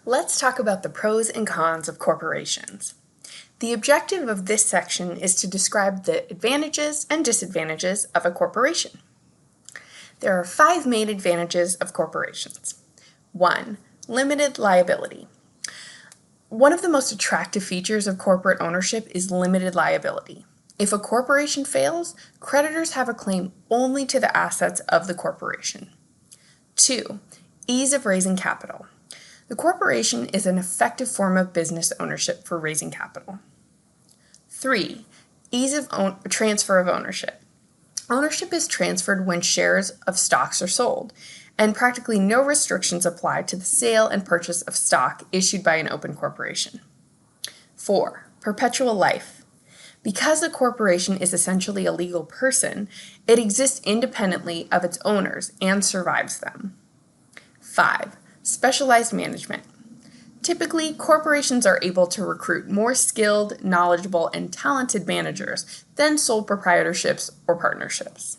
Let's talk about the pros and cons of corporations. The objective of this section is to describe the advantages and disadvantages of a corporation. There are 5 main advantages of corporations. 1. Limited liability. One of the most attractive features of corporate ownership is limited liability. If a corporation fails, creditors have a claim only to the assets of the corporation. 2. Ease of raising capital. The corporation is an effective form of business ownership for raising capital. 3. Ease of transfer of ownership. Ownership is transferred when shares of stocks are sold, and practically no restrictions apply to the sale and purchase of stock issued by an open corporation. 4. Perpetual life. Because a corporation is essentially a legal person, it exists independently of its owners and survives them. 5. Specialized management. Typically, corporations are able to recruit more skilled, knowledgeable, and talented managers than sole proprietorships or partnerships.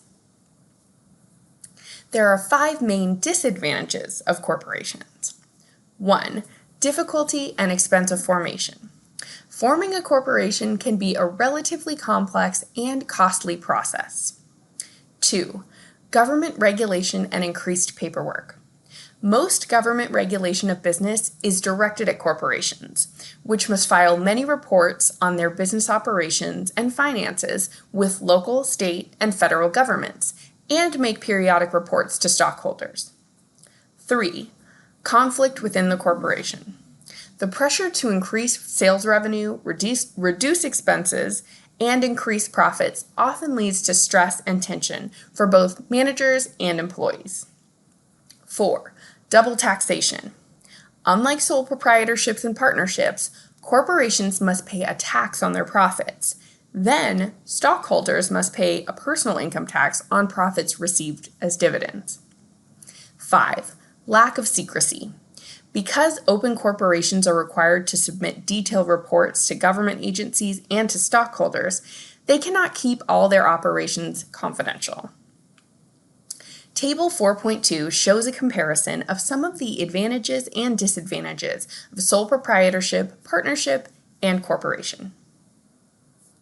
There are 5 main disadvantages of corporations. 1. Difficulty and expense of formation. Forming a corporation can be a relatively complex and costly process. 2. Government regulation and increased paperwork. Most government regulation of business is directed at corporations, which must file many reports on their business operations and finances with local, state, and federal governments, and make periodic reports to stockholders. 3. Conflict within the corporation. The pressure to increase sales revenue, reduce expenses, and increase profits often leads to stress and tension for both managers and employees. 4. Double taxation. Unlike sole proprietorships and partnerships, corporations must pay a tax on their profits. Then, stockholders must pay a personal income tax on profits received as dividends. 5. Lack of secrecy. Because open corporations are required to submit detailed reports to government agencies and to stockholders, they cannot keep all their operations confidential. Table 4.2 shows a comparison of some of the advantages and disadvantages of sole proprietorship, partnership, and corporation.